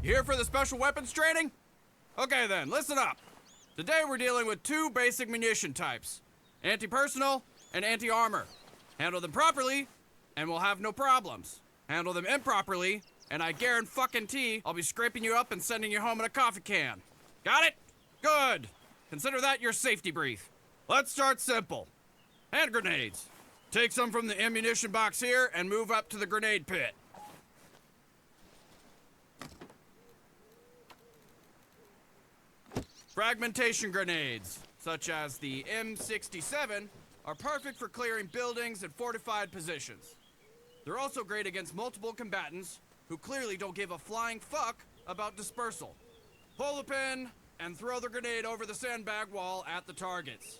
Here for the special weapons training? Okay then, listen up. Today we're dealing with two basic munition types. Anti-personal and anti-armor. Handle them properly, and we'll have no problems. Handle them improperly, and I guarantee I'll be scraping you up and sending you home in a coffee can. Got it? Good. Consider that your safety brief. Let's start simple. Hand grenades. Take some from the ammunition box here and move up to the grenade pit. Fragmentation grenades, such as the M67, are perfect for clearing buildings and fortified positions. They're also great against multiple combatants who clearly don't give a flying fuck about dispersal. Pull the pin and throw the grenade over the sandbag wall at the targets.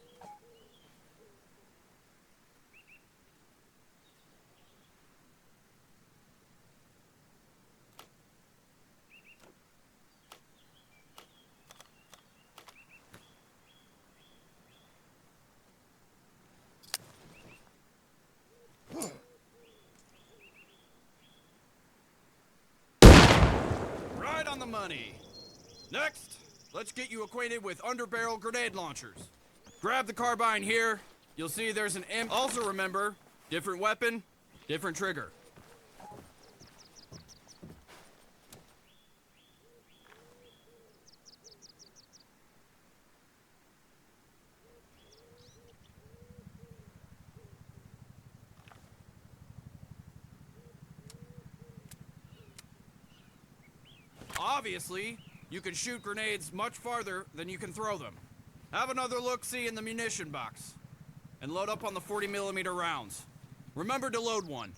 Right on the money. Next, let's get you acquainted with underbarrel grenade launchers. Grab the carbine here. You'll see there's an M. Also remember, different weapon, different trigger. Obviously, you can shoot grenades much farther than you can throw them. Have another look-see in the munition box. And load up on the 40mm rounds. Remember to load one.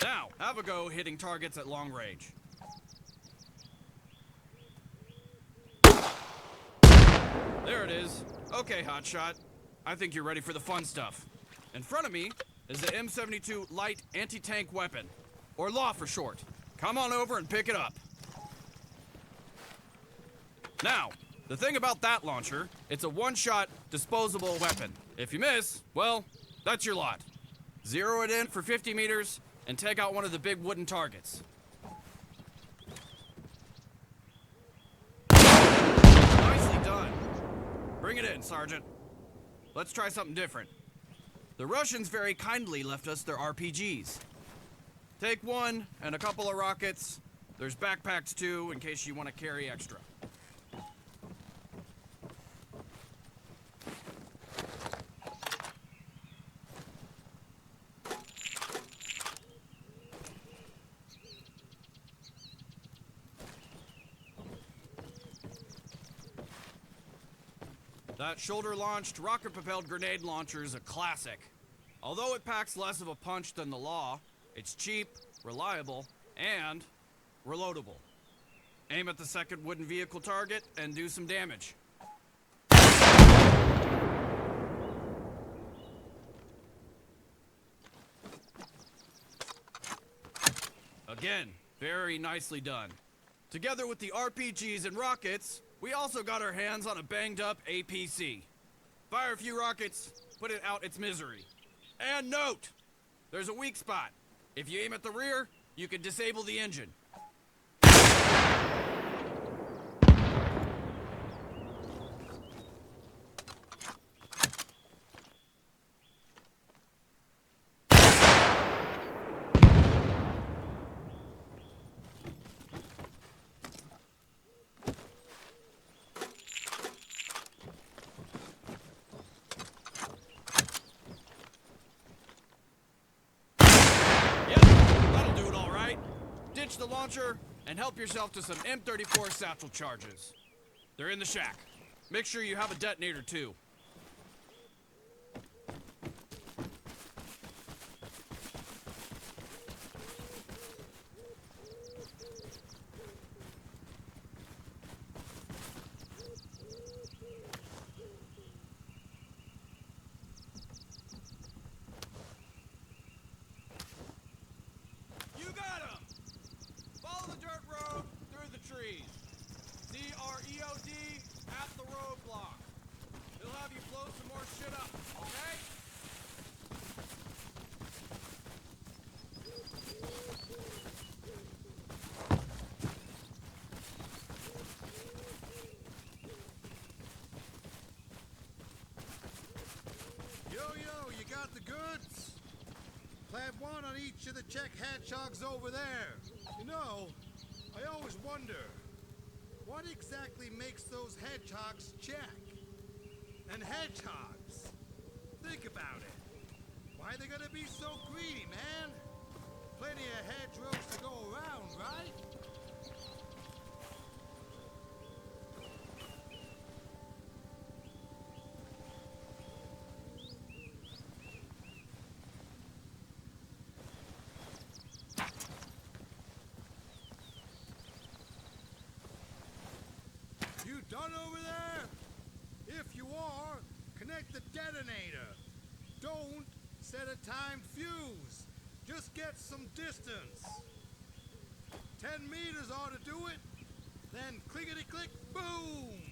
Now, have a go hitting targets at long range. There it is. Okay, hotshot. I think you're ready for the fun stuff. In front of me is the M72 light anti-tank weapon, or LAW for short. Come on over and pick it up. Now, the thing about that launcher, it's a one-shot, disposable weapon. If you miss, well, that's your lot. Zero it in for 50 meters and take out one of the big wooden targets. Nicely done. Bring it in, Sergeant. Let's try something different. The Russians very kindly left us their RPGs. Take one and a couple of rockets. There's backpacks too, in case you want to carry extra. That shoulder-launched, rocket-propelled grenade launcher is a classic. Although it packs less of a punch than the LAW, it's cheap, reliable, and reloadable. Aim at the second wooden vehicle target and do some damage. Again, very nicely done. Together with the RPGs and rockets, we also got our hands on a banged-up APC. Fire a few rockets, put it out its misery. And note, there's a weak spot. If you aim at the rear, you can disable the engine. Ditch the launcher and help yourself to some M34 satchel charges. They're in the shack. Make sure you have a detonator too. trees. CREOD at the roadblock. He'll have the goods. Plant one on each of the check hedgehogs over there. You know, I always wonder, what exactly makes those hedgehogs check? And hedgehogs, think about it. Why they gotta be so greedy, man? Plenty of hedgerows to go around, right? You done over there? If you are, connect the detonator. Don't set a timed fuse. Just get some distance. 10 meters ought to do it. Then clickety-click, boom!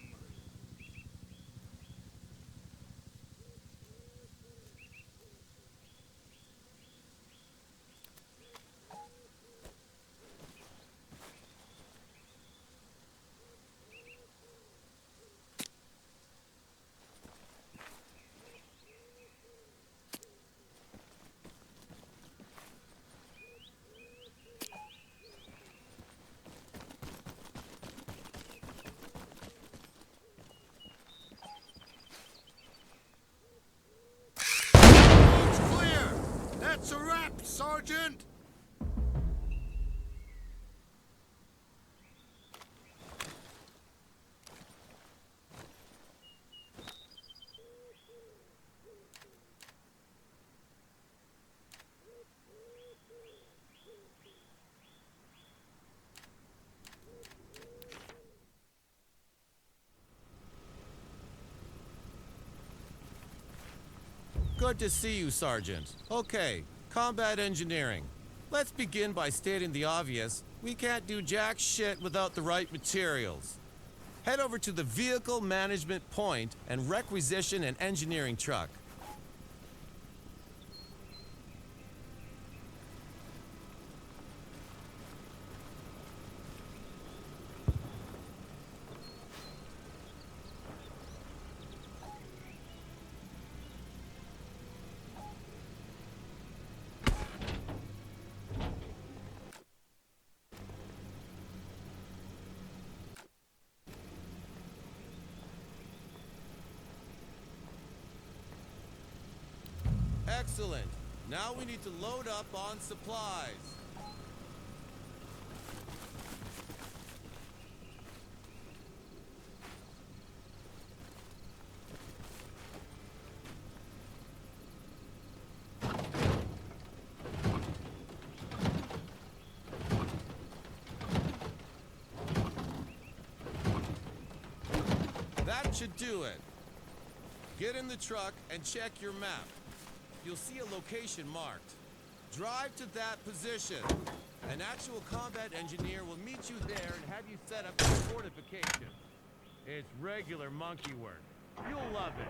Road's clear! That's a wrap, Sergeant! Good to see you, Sergeant. Okay, combat engineering. Let's begin by stating the obvious. We can't do jack shit without the right materials. Head over to the Vehicle Management Point and requisition an engineering truck. Excellent. Now we need to load up on supplies. That should do it. Get in the truck and check your map. You'll see a location marked. Drive to that position. An actual combat engineer will meet you there and have you set up your fortification. It's regular monkey work. You'll love it.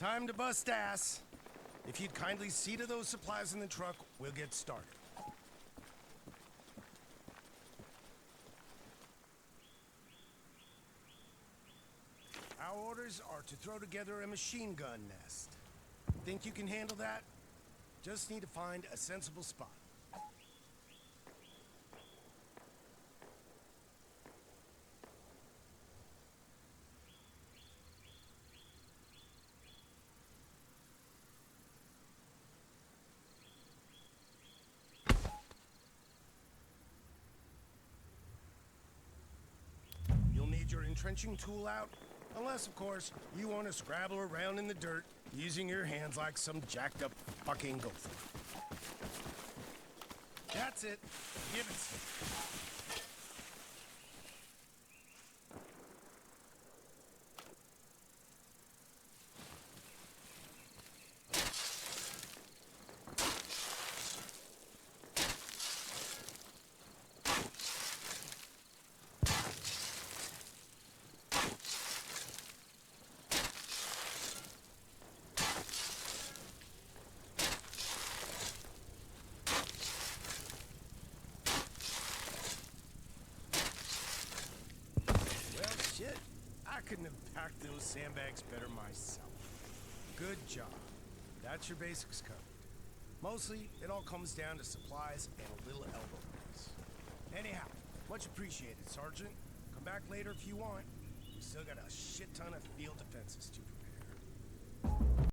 Time to bust ass. If you'd kindly see to those supplies in the truck, we'll get started. Our orders are to throw together a machine gun nest. Think you can handle that? Just need to find a sensible spot. You'll need your entrenching tool out, unless, of course, you want to scrabble around in the dirt using your hands like some jacked up fucking gopher. That's it. Give it to me. Well, shit. I couldn't have packed those sandbags better myself. Good job. That's your basics covered. Mostly, it all comes down to supplies and a little elbow grease. Anyhow, much appreciated, Sergeant. Come back later if you want. We still got a shit ton of field defenses to